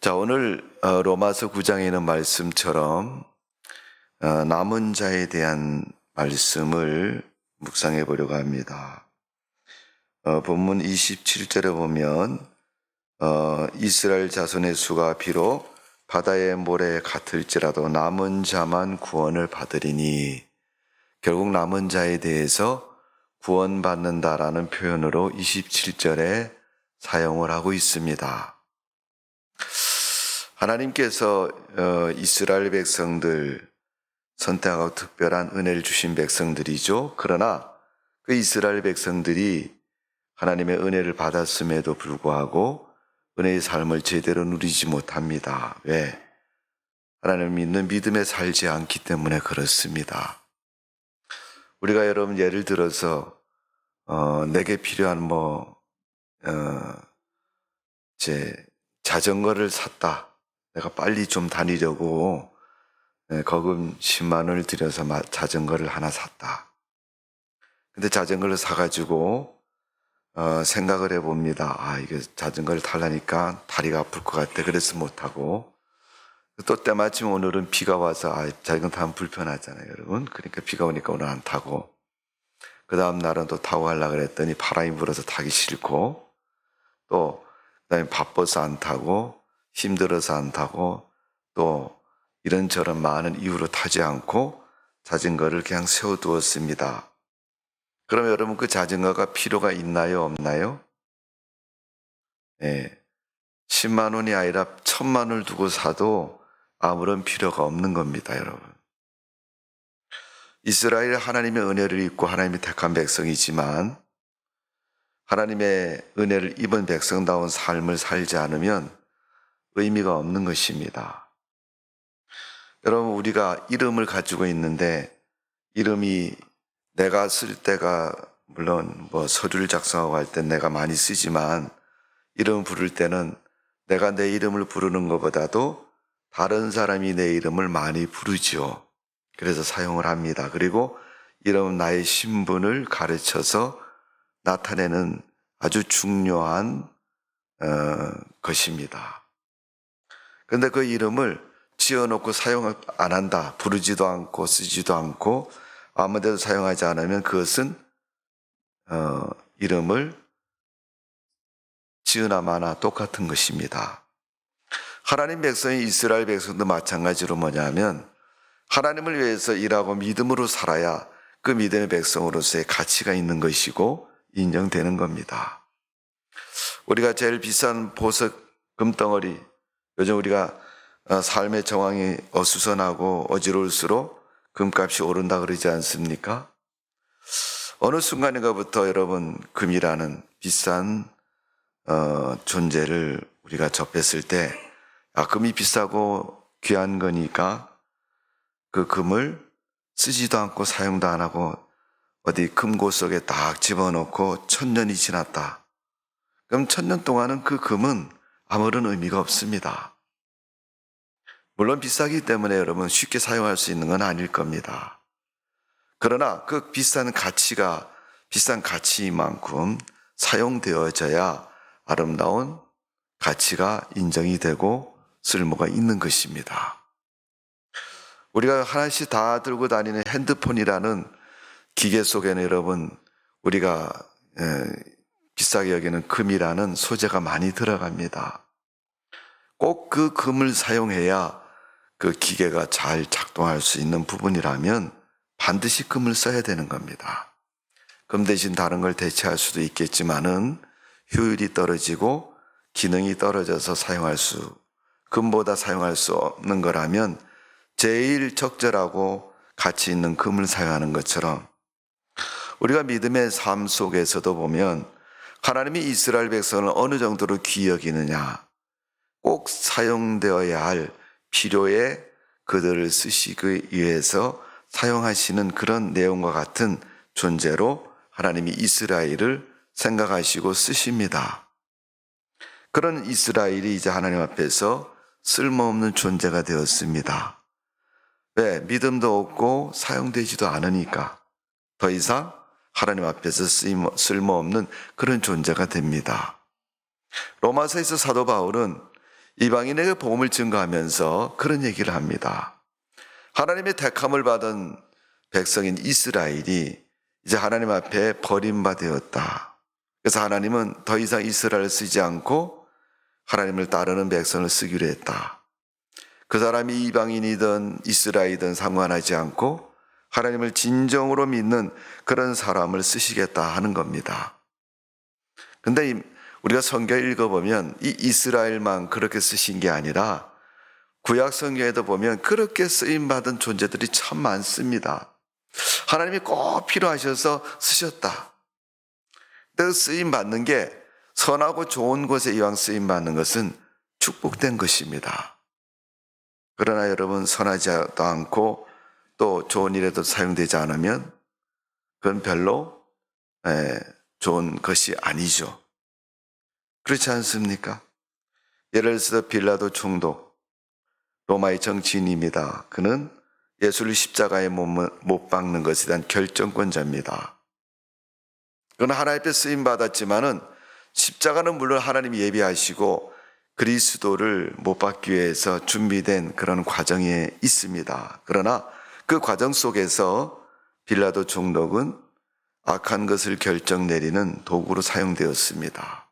자, 오늘 로마서 9장에 있는 말씀처럼 남은 자에 대한 말씀을 묵상해 보려고 합니다. 본문 27절에 보면 이스라엘 자손의 수가 비록 바다의 모래 같을지라도 남은 자만 구원을 받으리니, 결국 남은 자에 대해서 구원받는다라는 표현으로 27절에 사용을 하고 있습니다. 하나님께서 이스라엘 백성들 선택하고 특별한 은혜를 주신 백성들이죠. 그러나 그 이스라엘 백성들이 하나님의 은혜를 받았음에도 불구하고 은혜의 삶을 제대로 누리지 못합니다. 왜? 하나님을 믿는 믿음에 살지 않기 때문에 그렇습니다. 우리가 여러분 예를 들어서 내게 필요한 자전거를 샀다. 내가 빨리 좀 다니려고 거금 10만 원을 들여서 자전거를 하나 샀다. 근데 자전거를 사가지고 생각을 해봅니다. 이게 자전거를 타려니까 다리가 아플 것 같아. 그래서 못하고, 또 때마침 오늘은 비가 와서 자전거 타면 불편하잖아요, 여러분. 그러니까 비가 오니까 오늘 안 타고, 그 다음 날은 또 타고 가려고 그랬더니 바람이 불어서 타기 싫고, 또 그다음에 바빠서 안 타고, 힘들어서 안 타고, 또 이런저런 많은 이유로 타지 않고 자전거를 그냥 세워두었습니다. 그럼 여러분, 그 자전거가 필요가 있나요, 없나요? 네. 10만 원이 아니라 1000만 원을 두고 사도 아무런 필요가 없는 겁니다, 여러분. 이스라엘 하나님의 은혜를 입고 하나님이 택한 백성이지만 하나님의 은혜를 입은 백성다운 삶을 살지 않으면 의미가 없는 것입니다. 여러분, 우리가 이름을 가지고 있는데 이름이 내가 쓸 때가 물론 서류를 작성하고 할 땐 내가 많이 쓰지만 이름 부를 때는 내가 내 이름을 부르는 것보다도 다른 사람이 내 이름을 많이 부르지요. 그래서 사용을 합니다. 그리고 이름은 나의 신분을 가르쳐서 나타내는 아주 중요한 것입니다. 그런데 그 이름을 지어놓고 사용 안 한다, 부르지도 않고 쓰지도 않고 아무 데도 사용하지 않으면 그것은 이름을 지으나 마나 똑같은 것입니다. 하나님 백성이 이스라엘 백성도 마찬가지로 뭐냐면 하나님을 위해서 일하고 믿음으로 살아야 그 믿음의 백성으로서의 가치가 있는 것이고 인정되는 겁니다. 우리가 제일 비싼 보석 금덩어리, 요즘 우리가 삶의 정황이 어수선하고 어지러울수록 금값이 오른다 그러지 않습니까? 어느 순간인가부터 여러분, 금이라는 비싼 존재를 우리가 접했을 때 금이 비싸고 귀한 거니까 그 금을 쓰지도 않고 사용도 안 하고 어디 금고 속에 딱 집어넣고 1000년이 지났다. 그럼 1000년 동안은 그 금은 아무런 의미가 없습니다. 물론 비싸기 때문에 여러분 쉽게 사용할 수 있는 건 아닐 겁니다. 그러나 그 비싼 가치만큼 사용되어져야 아름다운 가치가 인정이 되고 쓸모가 있는 것입니다. 우리가 하나씩 다 들고 다니는 핸드폰이라는 기계 속에는 여러분, 우리가 비싸게 여기는 금이라는 소재가 많이 들어갑니다. 꼭 그 금을 사용해야 그 기계가 잘 작동할 수 있는 부분이라면 반드시 금을 써야 되는 겁니다. 금 대신 다른 걸 대체할 수도 있겠지만은 효율이 떨어지고 기능이 떨어져서 금보다 사용할 수 없는 거라면 제일 적절하고 가치 있는 금을 사용하는 것처럼 우리가 믿음의 삶 속에서도 보면 하나님이 이스라엘 백성을 어느 정도로 귀히 여기느냐, 꼭 사용되어야 할 필요에 그들을 쓰시기 위해서 사용하시는 그런 내용과 같은 존재로 하나님이 이스라엘을 생각하시고 쓰십니다. 그런 이스라엘이 이제 하나님 앞에서 쓸모없는 존재가 되었습니다. 왜? 믿음도 없고 사용되지도 않으니까 더 이상 하나님 앞에서 쓸모없는 그런 존재가 됩니다. 로마서에서 사도 바울은 이방인에게 복음을 증거하면서 그런 얘기를 합니다. 하나님의 택함을 받은 백성인 이스라엘이 이제 하나님 앞에 버림받았다. 그래서 하나님은 더 이상 이스라엘을 쓰지 않고 하나님을 따르는 백성을 쓰기로 했다. 그 사람이 이방인이든 이스라엘이든 상관하지 않고 하나님을 진정으로 믿는 그런 사람을 쓰시겠다 하는 겁니다. 근데 우리가 성경을 읽어보면 이 이스라엘만 그렇게 쓰신 게 아니라 구약 성경에도 보면 그렇게 쓰임받은 존재들이 참 많습니다. 하나님이 꼭 필요하셔서 쓰셨다. 그 쓰임받는 게 선하고 좋은 곳에 이왕 쓰임받는 것은 축복된 것입니다. 그러나 여러분, 선하지도 않고 또 좋은 일에도 사용되지 않으면 그건 별로 좋은 것이 아니죠. 그렇지 않습니까? 예를 들어서 빌라도 총독, 로마의 정치인입니다. 그는 예수를 십자가에 못 박는 것에 대한 결정권자입니다. 그는 하나님 앞에 쓰임받았지만은 십자가는 물론 하나님이 예비하시고 그리스도를 못 박기 위해서 준비된 그런 과정에 있습니다. 그러나 그 과정 속에서 빌라도 총독은 악한 것을 결정 내리는 도구로 사용되었습니다.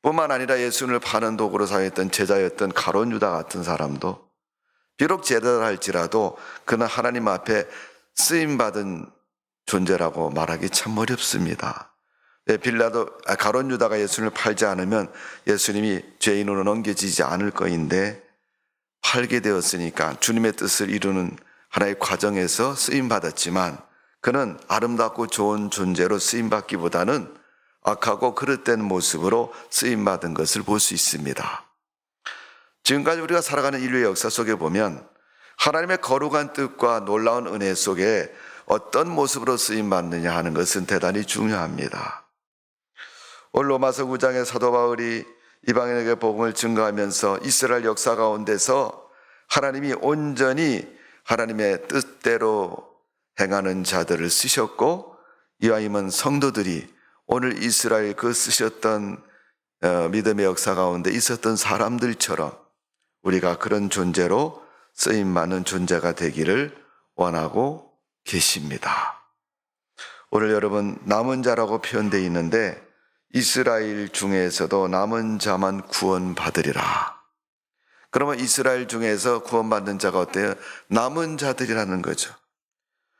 뿐만 아니라 예수를 파는 도구로 사용했던 제자였던 가룟 유다 같은 사람도 비록 제자라 할지라도 그는 하나님 앞에 쓰임받은 존재라고 말하기 참 어렵습니다. 가룟 유다가 예수님을 팔지 않으면 예수님이 죄인으로 넘겨지지 않을 거인데 팔게 되었으니까 주님의 뜻을 이루는 하나의 과정에서 쓰임받았지만 그는 아름답고 좋은 존재로 쓰임받기보다는 악하고 그릇된 모습으로 쓰임받은 것을 볼 수 있습니다. 지금까지 우리가 살아가는 인류의 역사 속에 보면 하나님의 거룩한 뜻과 놀라운 은혜 속에 어떤 모습으로 쓰임받느냐 하는 것은 대단히 중요합니다. 오늘 로마서 9장의 사도 바울이 이방인에게 복음을 증거하면서 이스라엘 역사 가운데서 하나님이 온전히 하나님의 뜻대로 행하는 자들을 쓰셨고 이와임은 성도들이 오늘 이스라엘 그 쓰셨던 믿음의 역사 가운데 있었던 사람들처럼 우리가 그런 존재로 쓰임받는 존재가 되기를 원하고 계십니다. 오늘 여러분 남은 자라고 표현되어 있는데 이스라엘 중에서도 남은 자만 구원받으리라. 그러면 이스라엘 중에서 구원받는 자가 어때요? 남은 자들이라는 거죠.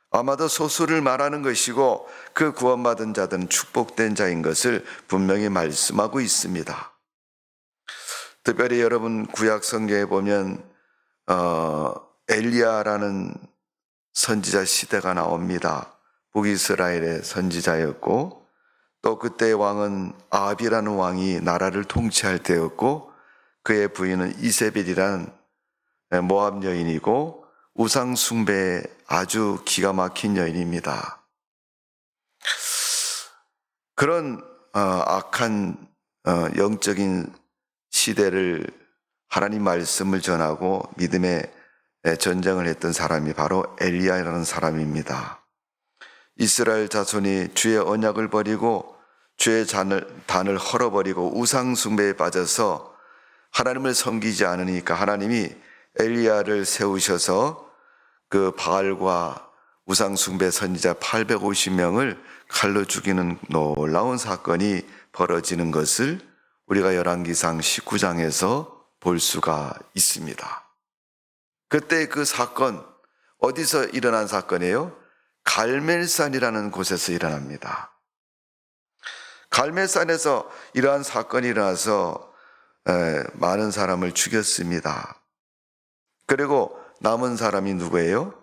아마도 소수를 말하는 것이고 그 구원받은 자들은 축복된 자인 것을 분명히 말씀하고 있습니다. 특별히 여러분 구약 성경에 보면 엘리야라는 선지자 시대가 나옵니다. 북이스라엘의 선지자였고 또 그때의 왕은 아합이라는 왕이 나라를 통치할 때였고 그의 부인은 이세벨이라는 모압 여인이고 우상 숭배에 아주 기가 막힌 여인입니다. 그런 악한 영적인 시대를 하나님 말씀을 전하고 믿음의 전쟁을 했던 사람이 바로 엘리야라는 사람입니다. 이스라엘 자손이 주의 언약을 버리고 주의 단을 헐어버리고 우상 숭배에 빠져서 하나님을 섬기지 않으니까 하나님이 엘리야를 세우셔서 그 바알과 우상 숭배 선지자 850명을 칼로 죽이는 놀라운 사건이 벌어지는 것을 우리가 열왕기상 19장에서 볼 수가 있습니다. 그때 그 사건 어디서 일어난 사건이에요? 갈멜산이라는 곳에서 일어납니다. 갈멜산에서 이러한 사건이 일어나서 많은 사람을 죽였습니다. 그리고 남은 사람이 누구예요?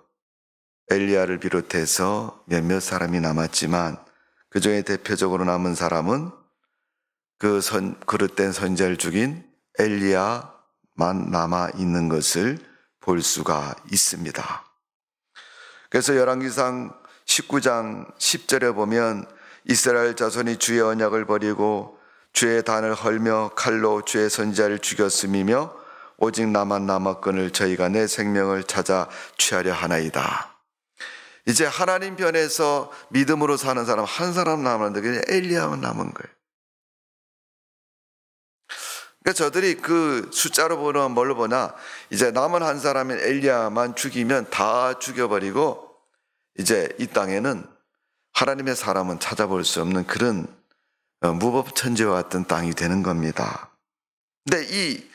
엘리야를 비롯해서 몇몇 사람이 남았지만 그 중에 대표적으로 남은 사람은 그 그릇된 선지자를 죽인 엘리야만 남아 있는 것을 볼 수가 있습니다. 그래서 열왕기상 19장 10절에 보면 이스라엘 자손이 주의 언약을 버리고 주의 단을 헐며 칼로 주의 선지자를 죽였음이며 오직 나만 남았거늘 저희가 내 생명을 찾아 취하려 하나이다. 이제 하나님 편에서 믿음으로 사는 사람 한 사람 남았는데 그냥 엘리야만 남은 거예요. 그러니까 저들이 그 숫자로 보나 뭘로 보나 이제 남은 한 사람인 엘리야만 죽이면 다 죽여버리고 이제 이 땅에는 하나님의 사람은 찾아볼 수 없는 그런 무법천지와 같은 땅이 되는 겁니다. 근데 이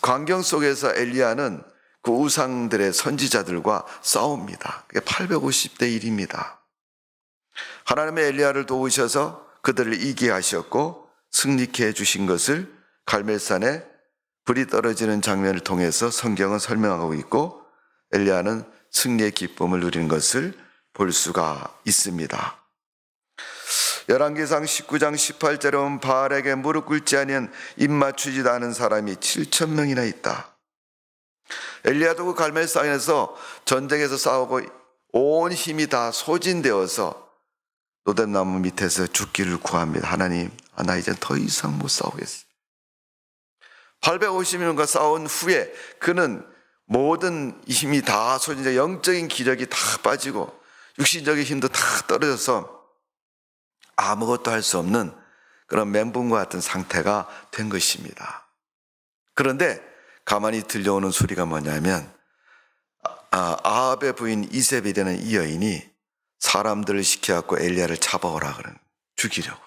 광경 속에서 엘리야는 그 우상들의 선지자들과 싸웁니다. 그게 850대 1입니다. 하나님의 엘리야를 도우셔서 그들을 이기게 하셨고 승리케 해주신 것을 갈멜산에 불이 떨어지는 장면을 통해서 성경은 설명하고 있고 엘리야는 승리의 기쁨을 누리는 것을 볼 수가 있습니다. 열왕기상 19장 18절에 보면 바알에게 무릎 꿇지 아니한 입맞추지도 않은 사람이 7,000명이나 있다. 엘리야도 그 갈멜산에서 전쟁에서 싸우고 온 힘이 다 소진되어서 로뎀나무 밑에서 죽기를 구합니다. 하나님, 나 이제 더 이상 못 싸우겠어. 850년과 싸운 후에 그는 모든 힘이 다 소진돼 영적인 기력이 다 빠지고 육신적인 힘도 다 떨어져서 아무것도 할 수 없는 그런 멘붕과 같은 상태가 된 것입니다. 그런데 가만히 들려오는 소리가 뭐냐면 아합의 부인 이세벨이라는 이 여인이 사람들을 시켜갖고 엘리야를 잡아오라 그런 죽이려고.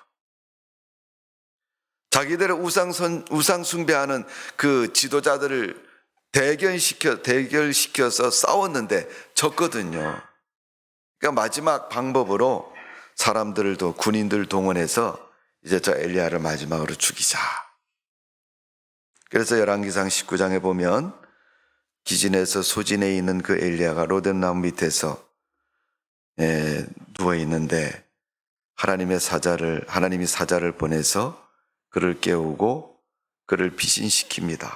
자기들의 우상 숭배하는 그 지도자들을 대결시켜서 싸웠는데 졌거든요. 그러니까 마지막 방법으로 사람들도 군인들 동원해서 이제 저 엘리야를 마지막으로 죽이자. 그래서 열왕기상 19장에 보면 기진에서 소진해 있는 그 엘리야가 로뎀나무 밑에서 누워 있는데 하나님이 사자를 보내서 그를 깨우고 그를 피신시킵니다.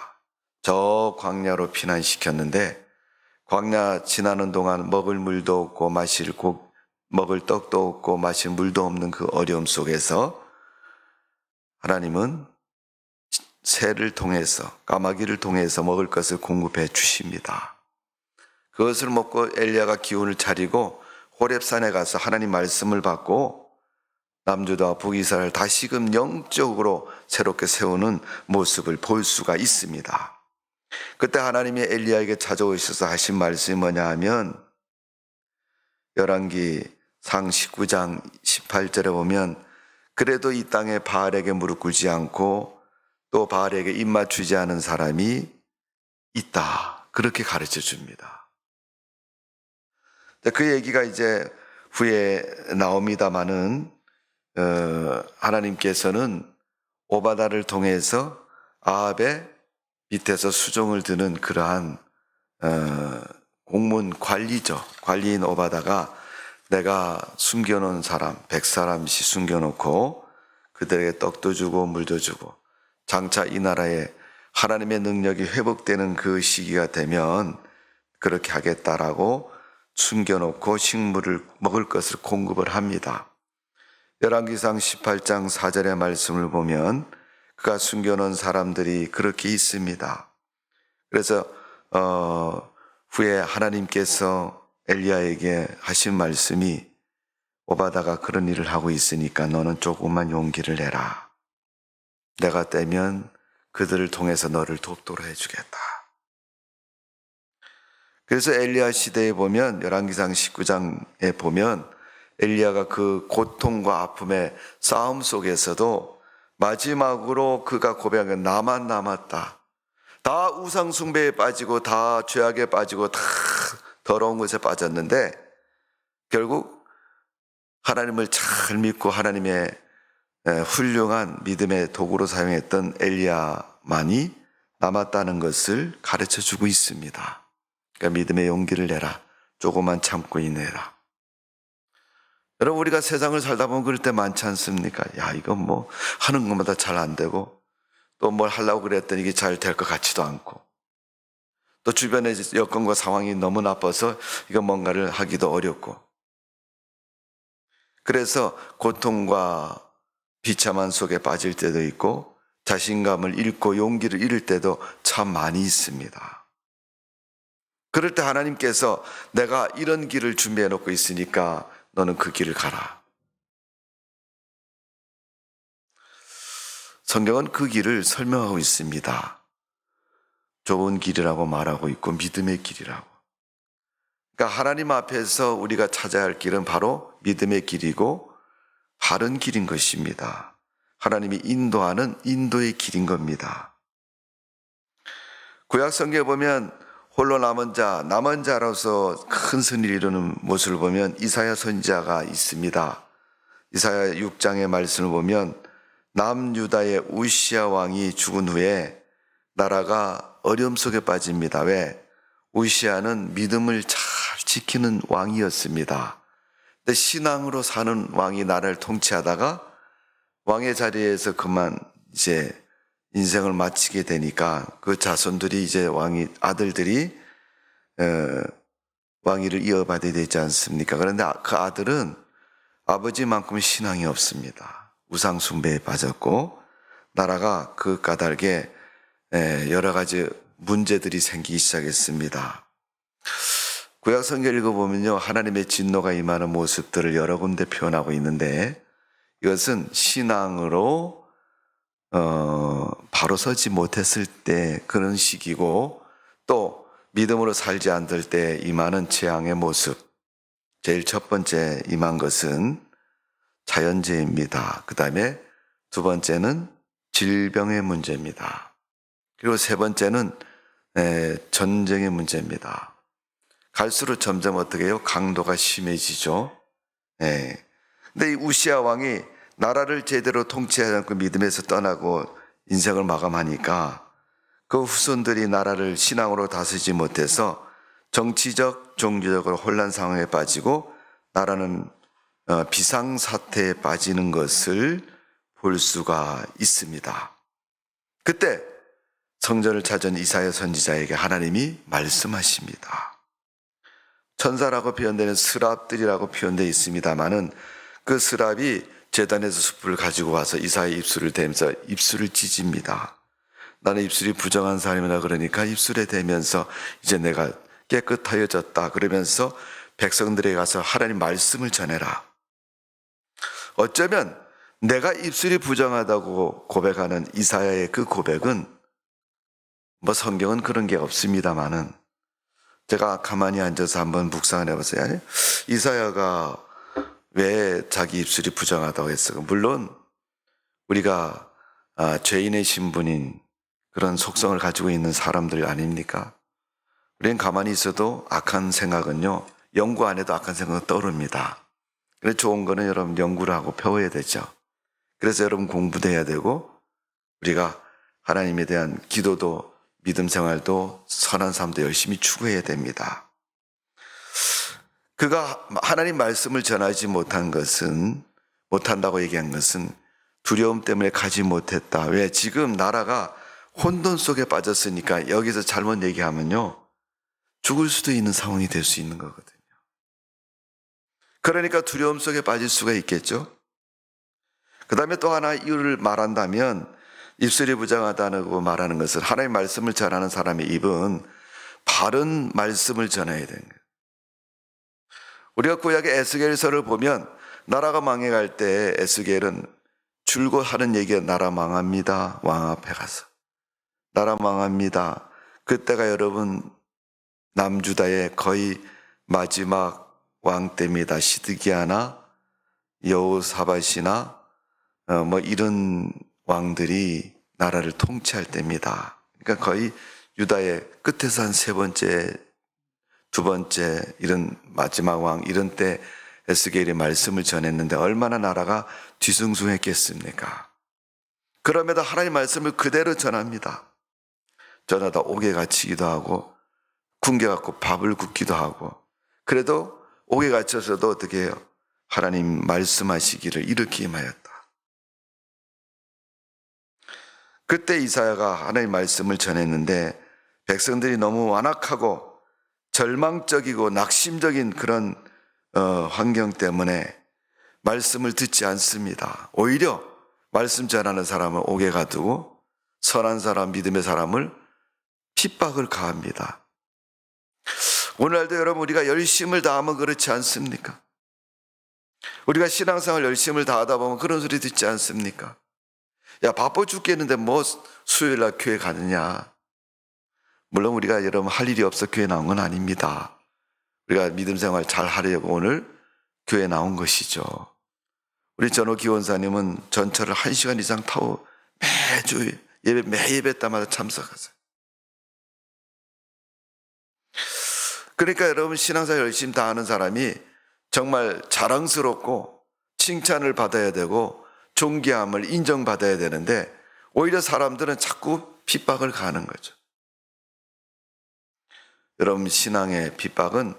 저 광야로 피난시켰는데 광야 지나는 동안 먹을 물도 없고 먹을 떡도 없고 마실 물도 없는 그 어려움 속에서 하나님은 새를 통해서 까마귀를 통해서 먹을 것을 공급해 주십니다. 그것을 먹고 엘리야가 기운을 차리고 호렙산에 가서 하나님 말씀을 받고 남주도와 북이스라엘 다시금 영적으로 새롭게 세우는 모습을 볼 수가 있습니다. 그때 하나님이 엘리야에게 찾아오셔서 하신 말씀이 뭐냐 하면 열왕기상 19장 18절에 보면 그래도 이 땅에 바알에게 무릎 꿇지 않고 또 바알에게 입맞추지 않은 사람이 있다. 그렇게 가르쳐 줍니다. 그 얘기가 이제 후에 나옵니다마는 하나님께서는 오바다를 통해서 아합의 밑에서 수종을 드는 그러한 공문 관리인 오바다가 내가 숨겨놓은 사람 100사람씩 숨겨놓고 그들에게 떡도 주고 물도 주고 장차 이 나라에 하나님의 능력이 회복되는 그 시기가 되면 그렇게 하겠다라고 숨겨놓고 식물을 먹을 것을 공급을 합니다. 열왕기상 18장 4절의 말씀을 보면 그가 숨겨놓은 사람들이 그렇게 있습니다. 그래서 후에 하나님께서 엘리야에게 하신 말씀이 오바다가 그런 일을 하고 있으니까 너는 조금만 용기를 내라. 내가 때면 그들을 통해서 너를 돕도록 해주겠다. 그래서 엘리야 시대에 보면 열왕기상 19장에 보면 엘리야가 그 고통과 아픔의 싸움 속에서도 마지막으로 그가 고백한 건 나만 남았다. 다 우상 숭배에 빠지고 다 죄악에 빠지고 다 더러운 것에 빠졌는데 결국 하나님을 잘 믿고 하나님의 훌륭한 믿음의 도구로 사용했던 엘리야만이 남았다는 것을 가르쳐 주고 있습니다. 그러니까 믿음의 용기를 내라. 조금만 참고 인내라. 여러분 우리가 세상을 살다 보면 그럴 때 많지 않습니까? 야 이건 뭐 하는 것마다 잘 안 되고 또 뭘 하려고 그랬더니 이게 잘 될 것 같지도 않고 또 주변의 여건과 상황이 너무 나빠서 이거 뭔가를 하기도 어렵고 그래서 고통과 비참한 속에 빠질 때도 있고 자신감을 잃고 용기를 잃을 때도 참 많이 있습니다. 그럴 때 하나님께서 내가 이런 길을 준비해 놓고 있으니까 너는 그 길을 가라. 성경은 그 길을 설명하고 있습니다. 좋은 길이라고 말하고 있고 믿음의 길이라고. 그러니까 하나님 앞에서 우리가 찾아야 할 길은 바로 믿음의 길이고 바른 길인 것입니다. 하나님이 인도하는 인도의 길인 겁니다. 구약 성경에 보면 홀로 남은 자로서 큰 승리를 이루는 모습을 보면 이사야 선지자가 있습니다. 이사야 6장의 말씀을 보면 남유다의 우시야 왕이 죽은 후에 나라가 어려움 속에 빠집니다. 왜? 우시야는 믿음을 잘 지키는 왕이었습니다. 근데 신앙으로 사는 왕이 나라를 통치하다가 왕의 자리에서 그만 이제 인생을 마치게 되니까 그 자손들이 이제 아들들이 왕위를 이어받아야 되지 않습니까? 그런데 그 아들은 아버지만큼 신앙이 없습니다. 우상 숭배에 빠졌고 나라가 그 까닭에 여러 가지 문제들이 생기기 시작했습니다. 구약 성경 읽어보면요, 하나님의 진노가 임하는 모습들을 여러 군데 표현하고 있는데 이것은 신앙으로 바로 서지 못했을 때 그런 시기고 또 믿음으로 살지 않을 때 임하는 재앙의 모습. 제일 첫 번째 임한 것은 자연재해입니다. 그 다음에 두 번째는 질병의 문제입니다. 그리고 세 번째는 전쟁의 문제입니다. 갈수록 점점 어떻게 해요? 강도가 심해지죠. 근데 이 우시야 왕이 나라를 제대로 통치하지 않고 믿음에서 떠나고 인생을 마감하니까 그 후손들이 나라를 신앙으로 다스리지 못해서 정치적, 종교적으로 혼란 상황에 빠지고 나라는 비상사태에 빠지는 것을 볼 수가 있습니다. 그때 성전을 찾은 이사야 선지자에게 하나님이 말씀하십니다. 천사라고 표현되는 스랍들이라고 표현되어 있습니다마는 그 스랍이 제단에서 숯불을 가지고 와서 이사야의 입술을 대면서 입술을 찢습니다. 나는 입술이 부정한 사람이라 그러니까 입술에 대면서 이제 내가 깨끗하여졌다 그러면서 백성들에게 가서 하나님 말씀을 전해라. 어쩌면 내가 입술이 부정하다고 고백하는 이사야의 그 고백은 성경은 그런 게 없습니다마는 제가 가만히 앉아서 한번 묵상을 해봤어요. 아니, 이사야가 왜 자기 입술이 부정하다고 했을까? 물론 우리가 죄인의 신분인 그런 속성을 가지고 있는 사람들 아닙니까? 우리는 가만히 있어도 악한 생각은요, 연구 안 해도 악한 생각은 떠오릅니다. 그래서 좋은 거는 여러분 연구를 하고 배워야 되죠. 그래서 여러분 공부도 해야 되고 우리가 하나님에 대한 기도도 믿음 생활도 선한 삶도 열심히 추구해야 됩니다. 그가 하나님 말씀을 전하지 못한다고 얘기한 것은 두려움 때문에 가지 못했다. 왜? 지금 나라가 혼돈 속에 빠졌으니까 여기서 잘못 얘기하면요, 죽을 수도 있는 상황이 될 수 있는 거거든요. 그러니까 두려움 속에 빠질 수가 있겠죠. 그 다음에 또 하나 이유를 말한다면 입술이 부정하다고 말하는 것은 하나님의 말씀을 전하는 사람의 입은 바른 말씀을 전해야 되는 거예요. 우리가 구약의 에스겔서를 보면 나라가 망해갈 때 에스겔은 줄곧 하는 얘기가 나라 망합니다. 왕 앞에 가서. 나라 망합니다. 그때가 여러분 남주다의 거의 마지막 왕 때입니다. 시드기야나 여호사밧이나 이런 왕들이 나라를 통치할 때입니다. 그러니까 거의 유다의 끝에서 한 세 번째, 두 번째 이런 마지막 왕 이런 때 에스겔이 말씀을 전했는데 얼마나 나라가 뒤숭숭했겠습니까? 그럼에도 하나님의 말씀을 그대로 전합니다. 전하다 옥에 갇히기도 하고 굶겨갖고 밥을 굽기도 하고 그래도 옥에 갇혀서도 어떻게 해요? 하나님 말씀하시기를 이렇게 임하였다. 그때 이사야가 하나님 말씀을 전했는데 백성들이 너무 완악하고 절망적이고 낙심적인 그런 환경 때문에 말씀을 듣지 않습니다. 오히려 말씀 전하는 사람을 옥에 가두고 선한 사람, 믿음의 사람을 핍박을 가합니다. 오늘날도 여러분 우리가 열심을 다하면 그렇지 않습니까? 우리가 신앙생활 열심을 다하다 보면 그런 소리 듣지 않습니까? 야, 바빠 죽겠는데 뭐 수요일 날 교회 가느냐. 물론 우리가 여러분 할 일이 없어 교회 나온 건 아닙니다. 우리가 믿음 생활 잘 하려고 오늘 교회 나온 것이죠. 우리 전호 기원사님은 전철을 1시간 이상 타고 매주 매 예배 때마다 참석하세요. 그러니까 여러분 신앙생활 열심히 다 하는 사람이 정말 자랑스럽고 칭찬을 받아야 되고 존귀함을 인정받아야 되는데 오히려 사람들은 자꾸 핍박을 가하는 거죠. 여러분 신앙의 핍박은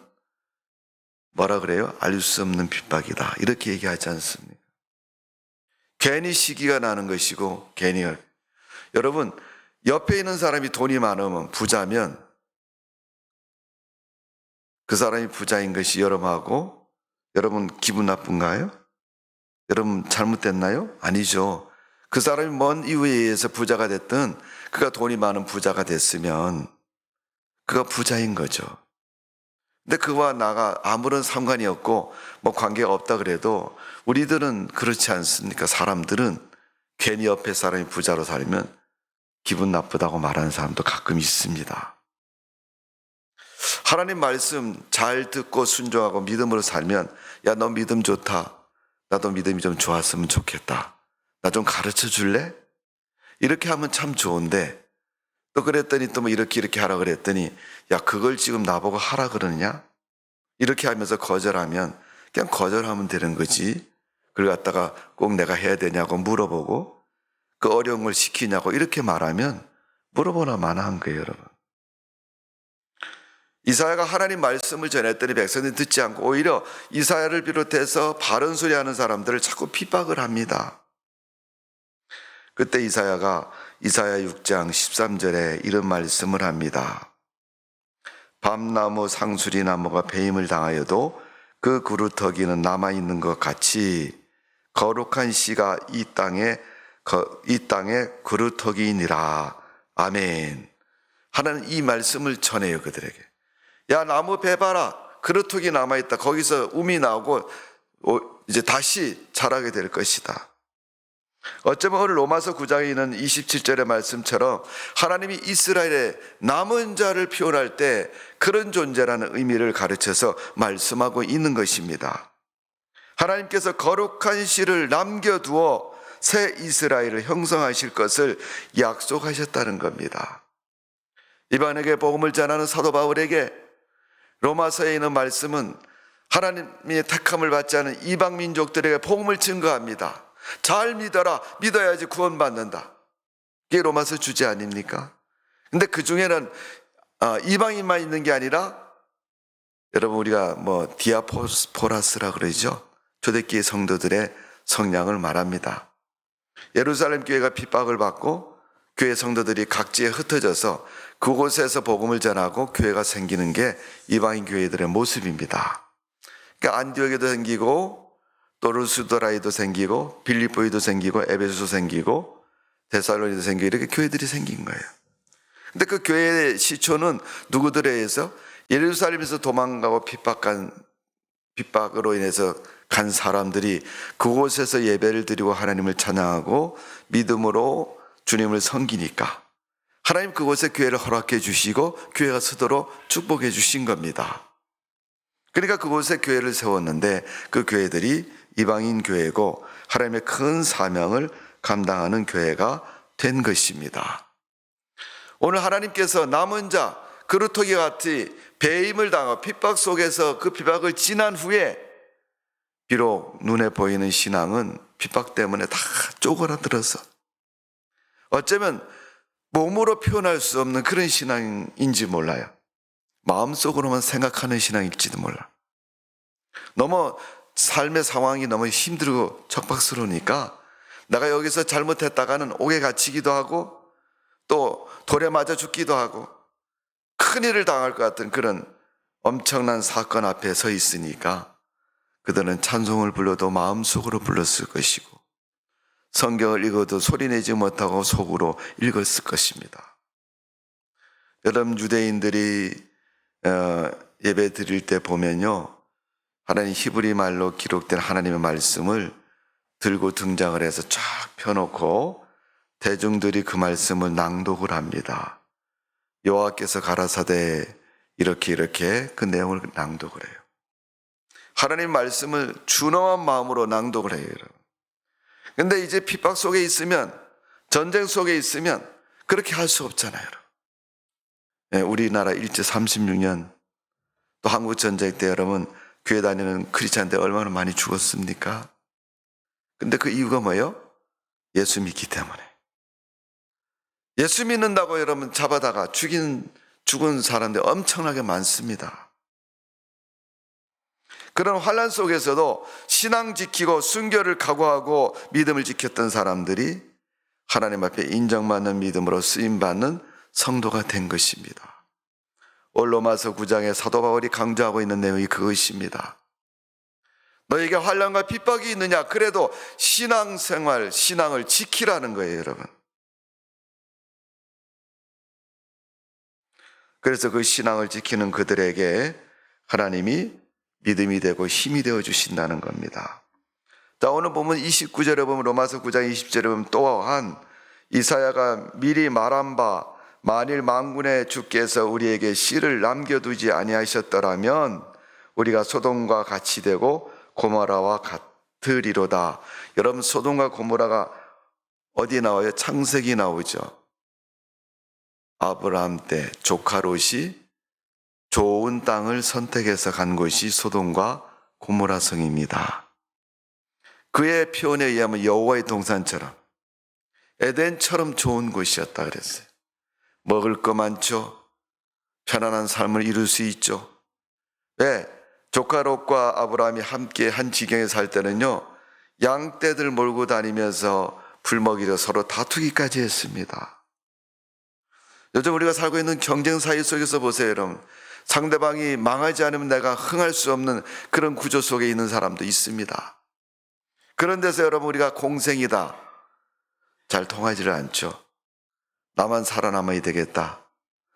뭐라 그래요? 알 수 없는 핍박이다. 이렇게 얘기하지 않습니까? 괜히 시기가 나는 것이고 괜히 여러분 옆에 있는 사람이 돈이 많으면 부자면 그 사람이 부자인 것이 여러분하고 여러분 기분 나쁜가요? 여러분 잘못됐나요? 아니죠. 그 사람이 먼 이유에 의해서 부자가 됐든 그가 돈이 많은 부자가 됐으면 그가 부자인 거죠. 근데 그와 나가 아무런 상관이 없고 뭐 관계가 없다 그래도 우리들은 그렇지 않습니까? 사람들은 괜히 옆에 사람이 부자로 살면 기분 나쁘다고 말하는 사람도 가끔 있습니다. 하나님 말씀 잘 듣고 순종하고 믿음으로 살면 야, 너 믿음 좋다. 나도 믿음이 좀 좋았으면 좋겠다. 나 좀 가르쳐 줄래? 이렇게 하면 참 좋은데 또 그랬더니 또 뭐 이렇게 하라 그랬더니 야, 그걸 지금 나보고 하라 그러느냐? 이렇게 하면서 거절하면 그냥 거절하면 되는 거지. 그걸 갖다가 꼭 내가 해야 되냐고 물어보고 그 어려운 걸 시키냐고 이렇게 말하면 물어보나 마나한 거예요, 여러분. 이사야가 하나님 말씀을 전했더니 백성들이 듣지 않고 오히려 이사야를 비롯해서 바른 소리 하는 사람들을 자꾸 핍박을 합니다. 그때 이사야가 이사야 6장 13절에 이런 말씀을 합니다. 밤나무 상수리 나무가 배임을 당하여도 그 그루터기는 남아있는 것 같이 거룩한 씨가 이 땅에 그루터기이니라. 아멘. 하나는 이 말씀을 전해요, 그들에게. 야, 나무 배 봐라. 그루터기 남아있다. 거기서 um이 나오고 이제 다시 자라게 될 것이다. 어쩌면 오늘 로마서 9장에 있는 27절의 말씀처럼 하나님이 이스라엘의 남은 자를 표현할 때 그런 존재라는 의미를 가르쳐서 말씀하고 있는 것입니다. 하나님께서 거룩한 씨를 남겨두어 새 이스라엘을 형성하실 것을 약속하셨다는 겁니다. 이방인에게 복음을 전하는 사도 바울에게 로마서에 있는 말씀은 하나님의 택함을 받지 않은 이방 민족들에게 복음을 증거합니다. 잘 믿어라. 믿어야지 구원받는다. 이게 로마서 주제 아닙니까? 근데 그 중에는 이방인만 있는 게 아니라 여러분 우리가 뭐 디아포라스라 그러죠. 초대기의 성도들의 성량을 말합니다. 예루살렘 교회가 핍박을 받고 교회 성도들이 각지에 흩어져서 그곳에서 복음을 전하고 교회가 생기는 게 이방인 교회들의 모습입니다. 그러니까 안디옥에도 생기고 또 루스드라에도 생기고 빌립보에도 생기고 에베소도 생기고 데살로니도 생기고 이렇게 교회들이 생긴 거예요. 근데 그 교회의 시초는 누구들에 의해서 예루살렘에서 도망가고 핍박으로 인해서 간 사람들이 그곳에서 예배를 드리고 하나님을 찬양하고 믿음으로 주님을 섬기니까 하나님 그곳에 교회를 허락해 주시고 교회가 서도록 축복해 주신 겁니다. 그러니까 그곳에 교회를 세웠는데 그 교회들이 이방인 교회고 하나님의 큰 사명을 감당하는 교회가 된 것입니다. 오늘 하나님께서 남은 자 그루터기 같이 배임을 당하고 핍박 속에서 그 핍박을 지난 후에 비록 눈에 보이는 신앙은 핍박 때문에 다 쪼그라들어서 어쩌면 몸으로 표현할 수 없는 그런 신앙인지 몰라요. 마음속으로만 생각하는 신앙일지도 몰라. 너무 삶의 상황이 너무 힘들고 척박스러우니까 내가 여기서 잘못했다가는 옥에 갇히기도 하고 또 돌에 맞아 죽기도 하고 큰일을 당할 것 같은 그런 엄청난 사건 앞에 서 있으니까 그들은 찬송을 불러도 마음속으로 불렀을 것이고 성경을 읽어도 소리내지 못하고 속으로 읽었을 것입니다. 여러분 유대인들이 예배 드릴 때 보면요, 하나님 히브리 말로 기록된 하나님의 말씀을 들고 등장을 해서 쫙 펴놓고 대중들이 그 말씀을 낭독을 합니다. 여호와께서 가라사대 이렇게 그 내용을 낭독을 해요. 하나님 말씀을 준엄한 마음으로 낭독을 해요, 여러분. 근데 이제 핍박 속에 있으면, 전쟁 속에 있으면 그렇게 할 수 없잖아요, 여러분. 네, 우리나라 일제 36년 또 한국 전쟁 때 여러분 교회 다니는 크리스찬들 얼마나 많이 죽었습니까? 근데 그 이유가 뭐예요? 예수 믿기 때문에. 예수 믿는다고 여러분 잡아다가 죽은 사람들 엄청나게 많습니다. 그런 환난 속에서도 신앙 지키고 순교를 각오하고 믿음을 지켰던 사람들이 하나님 앞에 인정받는 믿음으로 쓰임받는 성도가 된 것입니다. 오늘 로마서 9장에 사도 바울이 강조하고 있는 내용이 그것입니다. 너에게 환난과 핍박이 있느냐? 그래도 신앙생활, 신앙을 지키라는 거예요, 여러분. 그래서 그 신앙을 지키는 그들에게 하나님이 믿음이 되고 힘이 되어 주신다는 겁니다. 자, 오늘 보면 29절에 보면 로마서 9장 20절에 보면 또한 이사야가 미리 말한 바 만일 만군의 주께서 우리에게 씨를 남겨두지 아니하셨더라면 우리가 소돔과 같이 되고 고모라와 같으리로다. 여러분 소돔과 고모라가 어디 나와요? 창세기 나오죠. 아브라함 때 조카 롯이 좋은 땅을 선택해서 간 곳이 소돔과 고모라 성입니다. 그의 표현에 의하면 여호와의 동산처럼 에덴처럼 좋은 곳이었다 그랬어요. 먹을 거 많죠. 편안한 삶을 이룰 수 있죠. 왜? 조카 롯과 아브라함이 함께 한 지경에 살 때는요, 양떼들 몰고 다니면서 불먹이려 서로 다투기까지 했습니다. 요즘 우리가 살고 있는 경쟁 사회 속에서 보세요, 여러분. 상대방이 망하지 않으면 내가 흥할 수 없는 그런 구조 속에 있는 사람도 있습니다. 그런 데서 여러분 우리가 공생이다. 잘 통하지를 않죠. 나만 살아남아야 되겠다.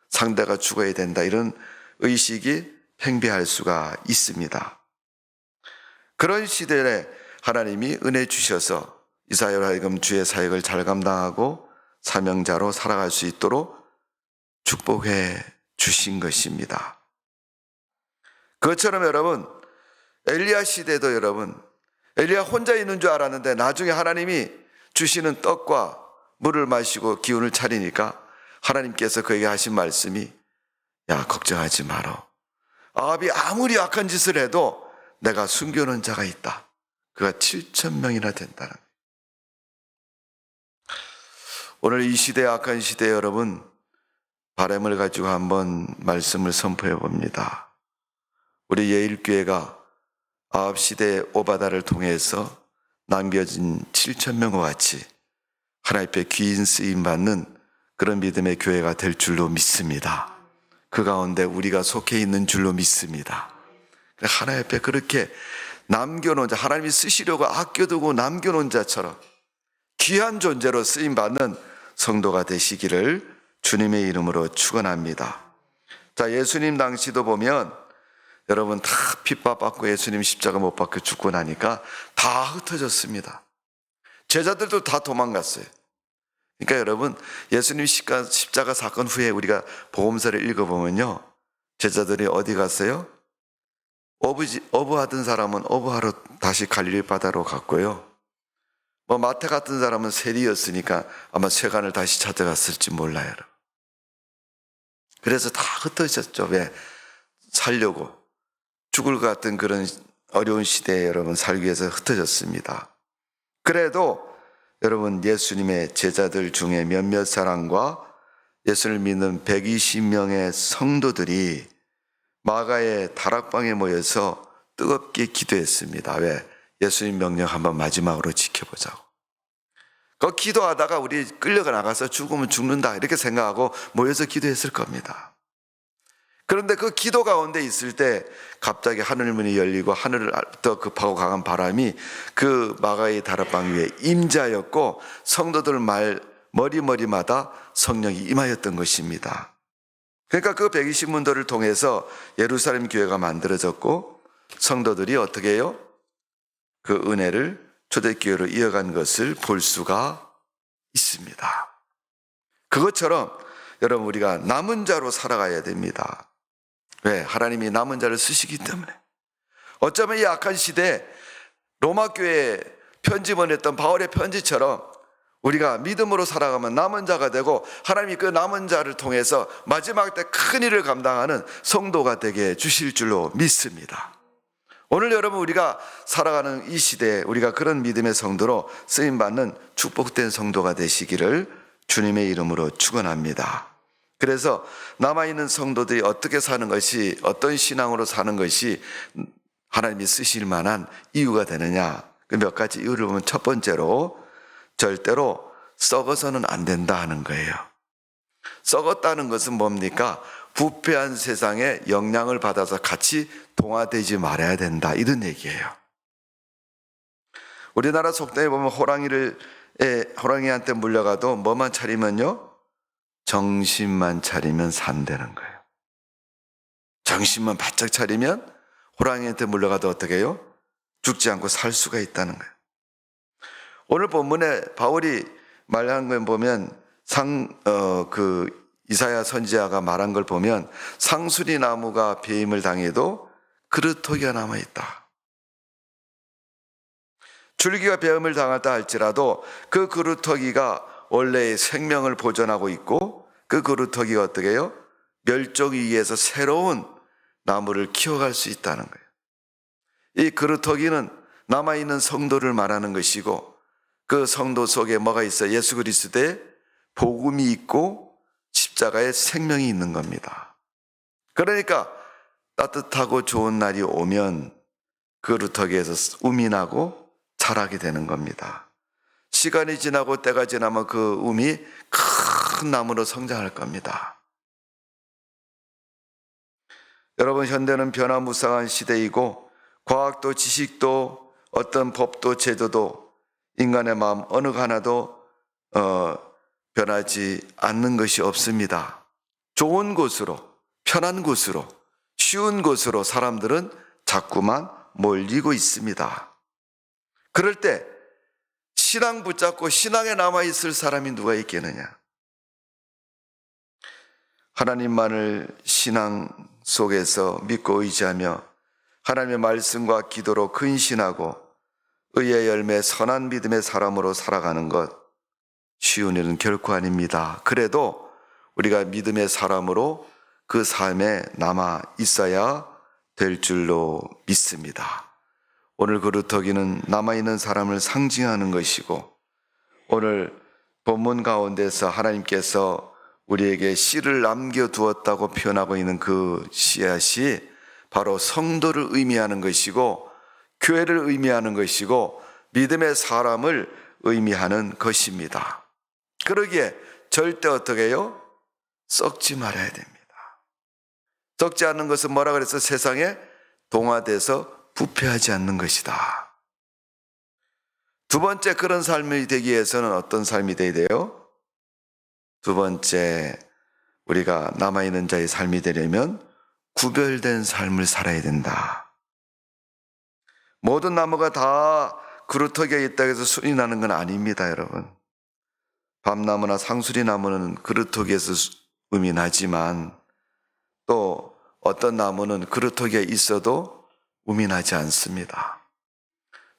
상대가 죽어야 된다. 이런 의식이 팽배할 수가 있습니다. 그런 시대에 하나님이 은혜 주셔서 이사야로 하여금 주의 사역을 잘 감당하고 사명자로 살아갈 수 있도록 축복해 주신 것입니다. 그것처럼 여러분 엘리야 시대도 여러분 엘리야 혼자 있는 줄 알았는데 나중에 하나님이 주시는 떡과 물을 마시고 기운을 차리니까 하나님께서 그에게 하신 말씀이 야 걱정하지 마라. 아합이 아무리 악한 짓을 해도 내가 숨겨놓은 자가 있다. 그가 7,000명이나 된다는 거예요. 오늘 이 시대 악한 시대에 여러분 바람을 가지고 한번 말씀을 선포해 봅니다. 우리 예일교회가 아합 시대의 오바다를 통해서 남겨진 7,000명과 같이 하나님 앞에 귀인 쓰임 받는 그런 믿음의 교회가 될 줄로 믿습니다. 그 가운데 우리가 속해 있는 줄로 믿습니다. 하나님 앞에 그렇게 남겨놓은 자, 하나님이 쓰시려고 아껴두고 남겨놓은 자처럼 귀한 존재로 쓰임 받는 성도가 되시기를 주님의 이름으로 축원합니다. 자, 예수님 당시도 보면 여러분 다 핍박받고 예수님 십자가 못 박혀 죽고 나니까 다 흩어졌습니다. 제자들도 다 도망갔어요. 그러니까 여러분 예수님 십자가 사건 후에 우리가 복음서를 읽어보면요, 제자들이 어디 갔어요? 어부하던 사람은 어부하러 다시 갈릴리 바다로 갔고요. 마태 같은 사람은 세리였으니까 아마 쇠관을 다시 찾아갔을지 몰라요. 그래서 다 흩어졌죠. 왜? 살려고. 죽을 것 같은 그런 어려운 시대에 여러분 살기 위해서 흩어졌습니다. 그래도 여러분 예수님의 제자들 중에 몇몇 사람과 예수를 믿는 120명의 성도들이 마가의 다락방에 모여서 뜨겁게 기도했습니다. 왜? 예수님 명령 한번 마지막으로 지켜보자고. 그 기도하다가 우리 끌려가 나가서 죽으면 죽는다 이렇게 생각하고 모여서 기도했을 겁니다. 그런데 그 기도 가운데 있을 때 갑자기 하늘문이 열리고 하늘부터 급하고 강한 바람이 그 마가의 다락방 위에 임자였고 성도들 머리마다 성령이 임하였던 것입니다. 그러니까 그 120문도를 통해서 예루살렘 교회가 만들어졌고 성도들이 어떻게 해요? 그 은혜를 초대교회로 이어간 것을 볼 수가 있습니다. 그것처럼 여러분 우리가 남은 자로 살아가야 됩니다. 왜? 하나님이 남은 자를 쓰시기 때문에. 어쩌면 이 악한 시대에 로마 교회에 편지 보냈던 바울의 편지처럼 우리가 믿음으로 살아가면 남은 자가 되고 하나님이 그 남은 자를 통해서 마지막 때 큰 일을 감당하는 성도가 되게 주실 줄로 믿습니다. 오늘 여러분 우리가 살아가는 이 시대에 우리가 그런 믿음의 성도로 쓰임받는 축복된 성도가 되시기를 주님의 이름으로 축원합니다. 그래서 남아있는 성도들이 어떻게 사는 것이, 어떤 신앙으로 사는 것이 하나님이 쓰실 만한 이유가 되느냐, 그 몇 가지 이유를 보면 첫 번째로 절대로 썩어서는 안 된다 하는 거예요. 썩었다는 것은 뭡니까? 부패한 세상에 영향을 받아서 같이 동화되지 말아야 된다, 이런 얘기예요. 우리나라 속담에 보면 호랑이한테 물려가도 뭐만 차리면요? 정신만 차리면 산다는 거예요. 정신만 바짝 차리면 호랑이한테 물려가도 어떻게 해요? 죽지 않고 살 수가 있다는 거예요. 오늘 본문에 바울이 말한 걸 보면 이사야 선지자가 말한 걸 보면 상수리 나무가 배임을 당해도 그루터기가 남아있다. 줄기가 배임을 당했다 할지라도 그 그루터기가 원래의 생명을 보존하고 있고 그 그루터기가 어떻게 해요? 멸종 위기에서 새로운 나무를 키워갈 수 있다는 거예요. 이 그루터기는 남아있는 성도를 말하는 것이고 그 성도 속에 뭐가 있어요? 예수 그리스도의 복음이 있고 십자가의 생명이 있는 겁니다. 그러니까 따뜻하고 좋은 날이 오면 그루터기에서 um이 나고 자라게 되는 겁니다. 시간이 지나고 때가 지나면 그 um이 큰 나무로 성장할 겁니다. 여러분, 현대는 변화무쌍한 시대이고 과학도 지식도 어떤 법도 제도도 인간의 마음 어느 하나도 변하지 않는 것이 없습니다. 좋은 곳으로, 편한 곳으로, 쉬운 곳으로 사람들은 자꾸만 몰리고 있습니다. 그럴 때 신앙 붙잡고 신앙에 남아있을 사람이 누가 있겠느냐? 하나님만을 신앙 속에서 믿고 의지하며 하나님의 말씀과 기도로 근신하고 의의 열매 선한 믿음의 사람으로 살아가는 것 쉬운 일은 결코 아닙니다. 그래도 우리가 믿음의 사람으로 그 삶에 남아 있어야 될 줄로 믿습니다. 오늘 그루터기는 남아있는 사람을 상징하는 것이고 오늘 본문 가운데서 하나님께서 우리에게 씨를 남겨두었다고 표현하고 있는 그 씨앗이 바로 성도를 의미하는 것이고 교회를 의미하는 것이고 믿음의 사람을 의미하는 것입니다. 그러기에 절대 어떻게 해요? 썩지 말아야 됩니다. 썩지 않는 것은 뭐라 그랬어? 세상에 동화돼서 부패하지 않는 것이다. 두 번째, 그런 삶이 되기 위해서는 어떤 삶이 되어야 돼요? 두 번째, 우리가 남아있는 자의 삶이 되려면 구별된 삶을 살아야 된다. 모든 나무가 다 그루터기에 있다고 해서 순이 나는 건 아닙니다, 여러분. 밤나무나 상수리 나무는 그루터기에서 um이 나지만 또 어떤 나무는 그루터기에 있어도 um이 나지 않습니다.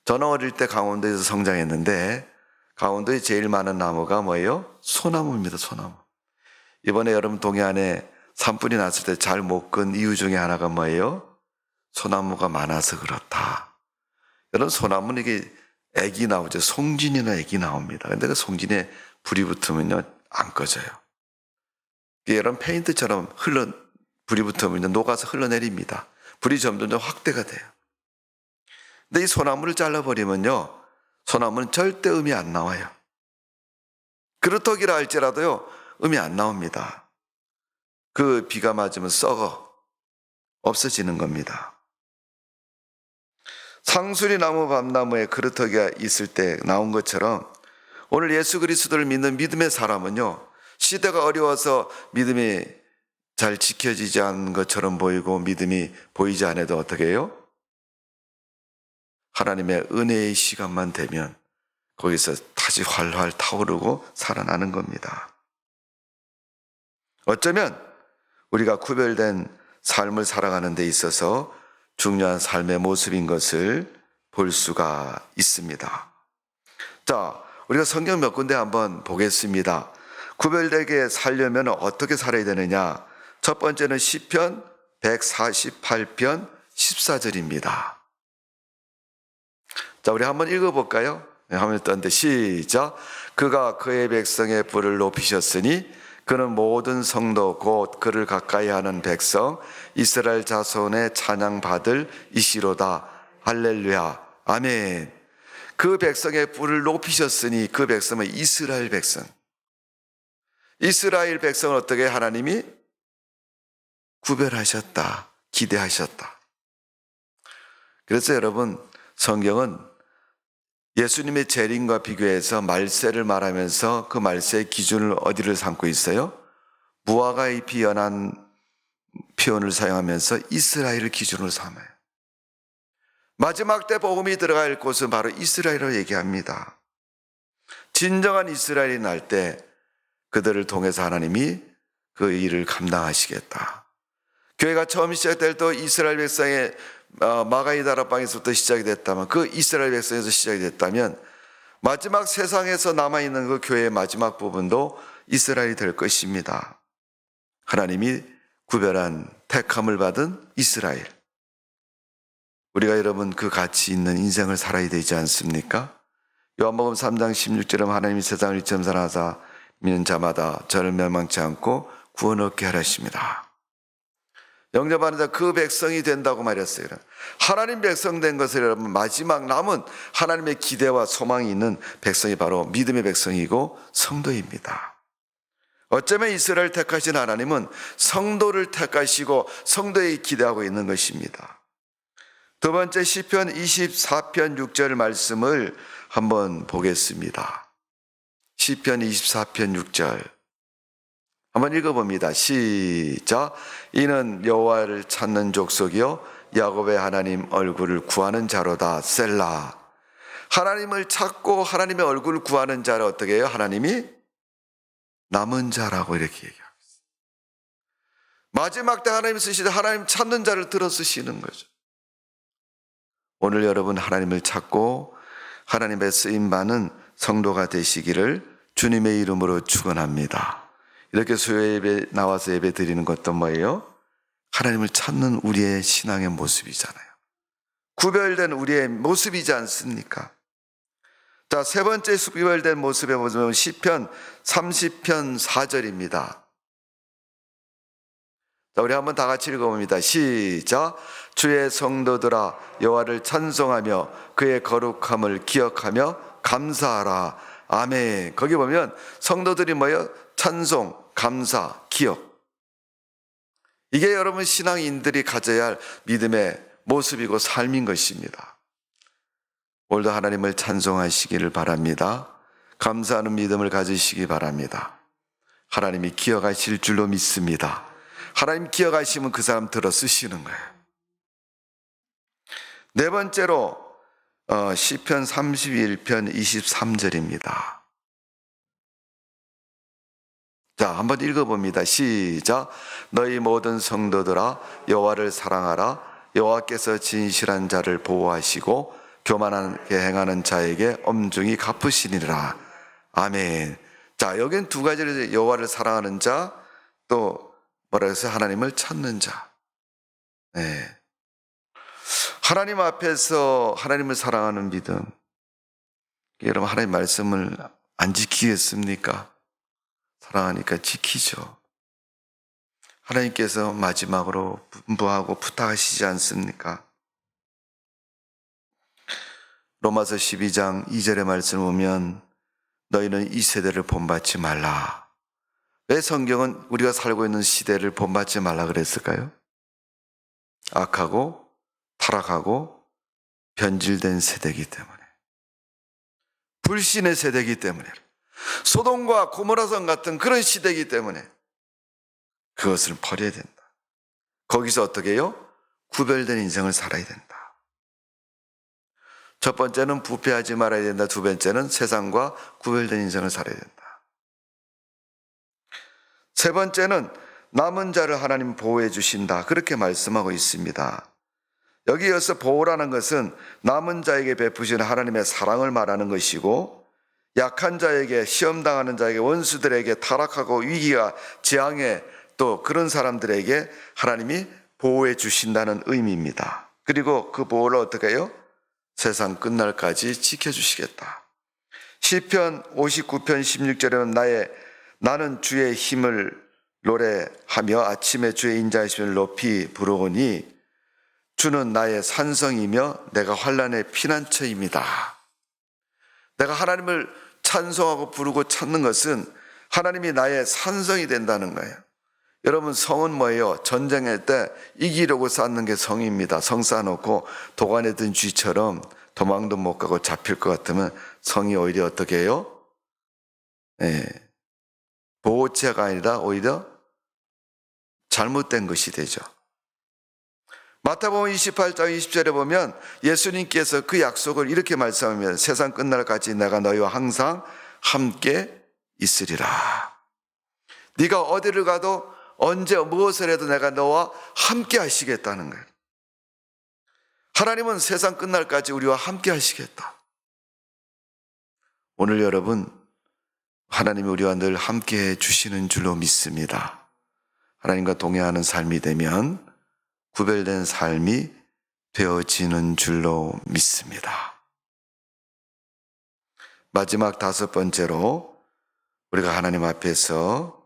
저는 어릴 때 강원도에서 성장했는데 강원도에 제일 많은 나무가 뭐예요? 소나무입니다, 소나무. 이번에 여러분 동해안에 산불이 났을 때 잘 못 끈 이유 중에 하나가 뭐예요? 소나무가 많아서 그렇다. 여러분, 소나무는 이게 액이 나오죠. 송진이나 액이 나옵니다. 근데 그 송진에 불이 붙으면요, 안 꺼져요. 여러분, 페인트처럼 불이 붙으면 녹아서 흘러내립니다. 불이 점점 확대가 돼요. 근데 이 소나무를 잘라버리면요, 소나무는 절대 um이 안 나와요. 그루터기라 할지라도요, um이 안 나옵니다. 그 비가 맞으면 썩어 없어지는 겁니다. 상수리 나무 밤나무에 그루터기가 있을 때 나온 것처럼 오늘 예수 그리스도를 믿는 믿음의 사람은요, 시대가 어려워서 믿음이 잘 지켜지지 않는 것처럼 보이고 믿음이 보이지 않아도 어떻게 해요? 하나님의 은혜의 시간만 되면 거기서 다 다시 활활 타오르고 살아나는 겁니다. 어쩌면 우리가 구별된 삶을 살아가는 데 있어서 중요한 삶의 모습인 것을 볼 수가 있습니다. 자, 우리가 성경 몇 군데 한번 보겠습니다. 구별되게 살려면 어떻게 살아야 되느냐? 첫 번째는 시편 148편 14절입니다. 자, 우리 한번 읽어볼까요? 화면에 떴는데 시작. 그가 그의 백성의 뿔을 높이셨으니 그는 모든 성도 곧 그를 가까이 하는 백성 이스라엘 자손의 찬양받을 이시로다. 할렐루야. 아멘. 그 백성의 뿔을 높이셨으니 그 백성은 이스라엘 백성. 이스라엘 백성을 어떻게 하나님이 구별하셨다. 기대하셨다. 그래서 여러분, 성경은 예수님의 재림과 비교해서 말세를 말하면서 그 말세의 기준을 어디를 삼고 있어요? 무화과 잎이 연한 표현을 사용하면서 이스라엘을 기준으로 삼아요. 마지막 때 복음이 들어갈 곳은 바로 이스라엘로 얘기합니다. 진정한 이스라엘이 날 때 그들을 통해서 하나님이 그 일을 감당하시겠다. 교회가 처음 시작될 때 이스라엘 백성의 마가이 다락방에서부터 시작이 됐다면, 그 이스라엘 백성에서 시작이 됐다면 마지막 세상에서 남아있는 그 교회의 마지막 부분도 이스라엘이 될 것입니다. 하나님이 구별한 택함을 받은 이스라엘. 우리가 여러분 그 가치 있는 인생을 살아야 되지 않습니까? 요한복음 3장 16절에 하나님이 세상을 이처럼 사랑하사 믿는 자마다 저를 멸망치 않고 구원 얻게 하셨습니다. 영접하는 자 그 백성이 된다고 말했어요. 하나님 백성 된 것을 여러분 마지막 남은 하나님의 기대와 소망이 있는 백성이 바로 믿음의 백성이고 성도입니다. 어쩌면 이스라엘 택하신 하나님은 성도를 택하시고 성도에 기대하고 있는 것입니다. 두 번째 시편 24편 6절 말씀을 한번 보겠습니다. 시편 24편 6절 한번 읽어봅니다. 시작. 이는 여호와를 찾는 족속이요 야곱의 하나님 얼굴을 구하는 자로다. 셀라. 하나님을 찾고 하나님의 얼굴을 구하는 자를 어떻게 해요? 하나님이 남은 자라고 이렇게 얘기합니다. 마지막 때 하나님 쓰시되 하나님 찾는 자를 들어 쓰시는 거죠. 오늘 여러분 하나님을 찾고 하나님의 쓰임받는 성도가 되시기를 주님의 이름으로 축원합니다. 이렇게 수요 예배 나와서 예배 드리는 것도 뭐예요? 하나님을 찾는 우리의 신앙의 모습이잖아요. 구별된 우리의 모습이지 않습니까? 자, 세 번째 구별된 모습에 보면 시편 30편 4절입니다. 자, 우리 한번 다 같이 읽어봅니다. 시작. 주의 성도들아 여호와를 찬송하며 그의 거룩함을 기억하며 감사하라. 아멘. 거기 보면 성도들이 뭐예요? 찬송, 감사, 기억. 이게 여러분 신앙인들이 가져야 할 믿음의 모습이고 삶인 것입니다. 오늘도 하나님을 찬송하시기를 바랍니다. 감사하는 믿음을 가지시기 바랍니다. 하나님이 기억하실 줄로 믿습니다. 하나님 기억하시면 그 사람 들어 쓰시는 거예요. 네 번째로 시편 31편 23절입니다. 자, 한번 읽어봅니다. 시작. 너희 모든 성도들아 여호와를 사랑하라. 여호와께서 진실한 자를 보호하시고 교만하게 행하는 자에게 엄중히 갚으시니라. 아멘. 자, 여기는 두 가지를 여호와를 사랑하는 자, 또 뭐라 해서 하나님을 찾는 자. 네. 하나님 앞에서 하나님을 사랑하는 믿음. 여러분 하나님 말씀을 안 지키겠습니까? 사랑하니까 지키죠. 하나님께서 마지막으로 분부하고 부탁하시지 않습니까? 로마서 12장 2절의 말씀을 보면 너희는 이 세대를 본받지 말라. 왜 성경은 우리가 살고 있는 시대를 본받지 말라 그랬을까요? 악하고 타락하고 변질된 세대이기 때문에, 불신의 세대이기 때문에, 소돔과 고모라성 같은 그런 시대이기 때문에 그것을 버려야 된다. 거기서 어떻게 해요? 구별된 인생을 살아야 된다. 첫 번째는 부패하지 말아야 된다. 두 번째는 세상과 구별된 인생을 살아야 된다. 세 번째는 남은 자를 하나님 보호해 주신다. 그렇게 말씀하고 있습니다. 여기에서 보호라는 것은 남은 자에게 베푸시는 하나님의 사랑을 말하는 것이고, 약한 자에게, 시험당하는 자에게, 원수들에게, 타락하고 위기가 재앙에 또 그런 사람들에게 하나님이 보호해 주신다는 의미입니다. 그리고 그 보호를 어떻게 해요? 세상 끝날까지 지켜주시겠다. 시편 59편 16절에는 나는 주의 힘을 노래하며 아침에 주의 인자하심을 높이 부르오니 주는 나의 산성이며 내가 환난의 피난처입니다. 내가 하나님을 찬송하고 부르고 찾는 것은 하나님이 나의 산성이 된다는 거예요. 여러분, 성은 뭐예요? 전쟁할 때 이기려고 쌓는 게 성입니다. 성 쌓아놓고 도관에 든 쥐처럼 도망도 못 가고 잡힐 것 같으면 성이 오히려 어떻게 해요? 보호체가 아니라 오히려 잘못된 것이 되죠. 마태복음 28장 20절에 보면 예수님께서 그 약속을 이렇게 말씀하면 세상 끝날까지 내가 너희와 항상 함께 있으리라. 네가 어디를 가도 언제 무엇을 해도 내가 너와 함께 하시겠다는 거예요. 하나님은 세상 끝날까지 우리와 함께 하시겠다. 오늘 여러분, 하나님이 우리와 늘 함께 해 주시는 줄로 믿습니다. 하나님과 동행하는 삶이 되면 구별된 삶이 되어지는 줄로 믿습니다. 마지막 다섯 번째로 우리가 하나님 앞에서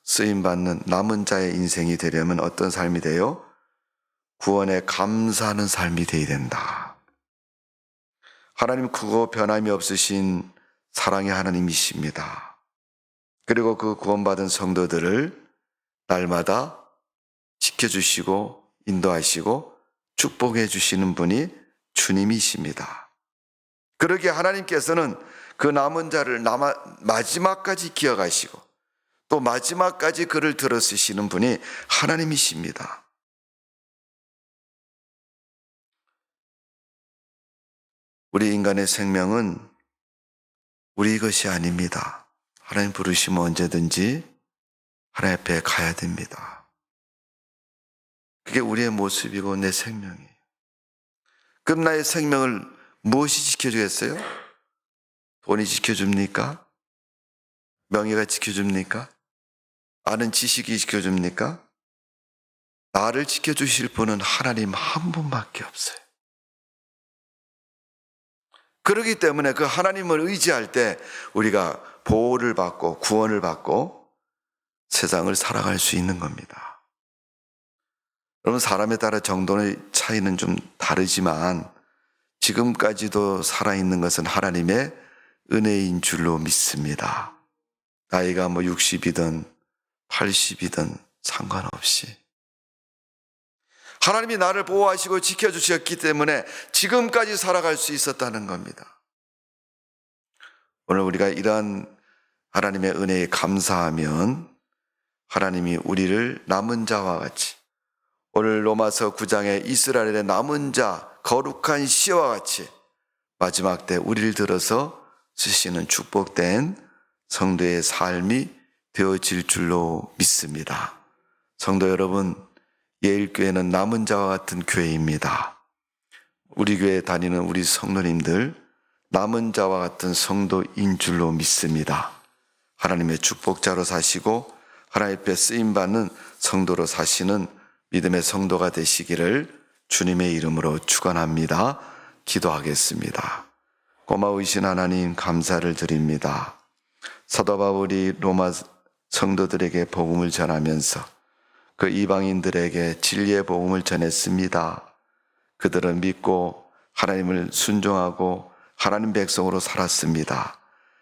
쓰임받는 남은 자의 인생이 되려면 어떤 삶이 돼요? 구원에 감사하는 삶이 되어야 된다. 하나님 크고 변함이 없으신 사랑의 하나님이십니다. 그리고 그 구원받은 성도들을 날마다 지켜주시고 인도하시고 축복해 주시는 분이 주님이십니다. 그러기에 하나님께서는 그 남은 자를 마지막까지 기억하시고 또 마지막까지 그를 들어쓰시는 분이 하나님이십니다. 우리 인간의 생명은 우리 것이 아닙니다. 하나님 부르시면 언제든지 하나님 앞에 가야 됩니다. 그게 우리의 모습이고 내 생명이에요. 그럼 나의 생명을 무엇이 지켜주겠어요? 돈이 지켜줍니까? 명예가 지켜줍니까? 아는 지식이 지켜줍니까? 나를 지켜주실 분은 하나님 한 분밖에 없어요. 그렇기 때문에 그 하나님을 의지할 때 우리가 보호를 받고 구원을 받고 세상을 살아갈 수 있는 겁니다. 여러분, 사람에 따라 정도의 차이는 좀 다르지만 지금까지도 살아있는 것은 하나님의 은혜인 줄로 믿습니다. 나이가 60이든 80이든 상관없이 하나님이 나를 보호하시고 지켜주셨기 때문에 지금까지 살아갈 수 있었다는 겁니다. 오늘 우리가 이러한 하나님의 은혜에 감사하면 하나님이 우리를 남은 자와 같이, 오늘 로마서 9장의 이스라엘의 남은 자 거룩한 씨와 같이 마지막 때 우리를 들어서 쓰시는 축복된 성도의 삶이 되어질 줄로 믿습니다. 성도 여러분, 예일교회는 남은 자와 같은 교회입니다. 우리 교회에 다니는 우리 성도님들 남은 자와 같은 성도인 줄로 믿습니다. 하나님의 축복자로 사시고 하나님 앞에 쓰임받는 성도로 사시는 믿음의 성도가 되시기를 주님의 이름으로 축원합니다. 기도하겠습니다. 고마우신 하나님, 감사를 드립니다. 사도 바울이 로마 성도들에게 복음을 전하면서 그 이방인들에게 진리의 복음을 전했습니다. 그들은 믿고 하나님을 순종하고 하나님 백성으로 살았습니다.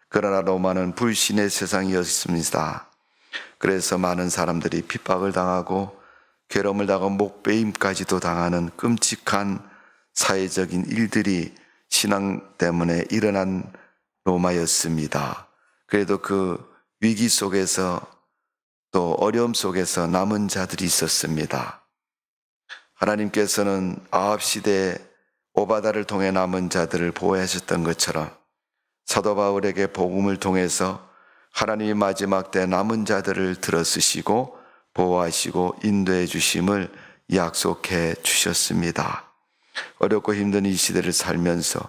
그러나 로마는 불신의 세상이었습니다. 그래서 많은 사람들이 핍박을 당하고 괴로움을 당하고 목베임까지도 당하는 끔찍한 사회적인 일들이 신앙 때문에 일어난 로마였습니다. 그래도 그 위기 속에서 또 어려움 속에서 남은 자들이 있었습니다. 하나님께서는 아합 시대에 오바다를 통해 남은 자들을 보호하셨던 것처럼 사도 바울에게 복음을 통해서 하나님이 마지막 때 남은 자들을 들어쓰시고 보호하시고 인도해 주심을 약속해 주셨습니다. 어렵고 힘든 이 시대를 살면서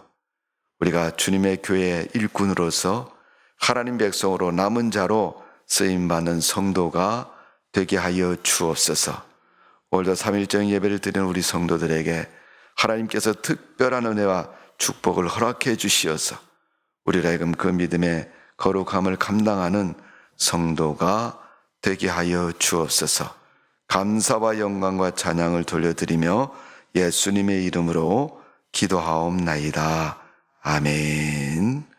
우리가 주님의 교회의 일꾼으로서 하나님 백성으로 남은 자로 쓰임받는 성도가 되게 하여 주옵소서. 오늘도 3일절 예배를 드리는 우리 성도들에게 하나님께서 특별한 은혜와 축복을 허락해 주시어서 우리로 하여금 그 믿음의 거룩함을 감당하는 성도가 되게 하여 주옵소서. 감사와 영광과 찬양을 돌려드리며 예수님의 이름으로 기도하옵나이다. 아멘.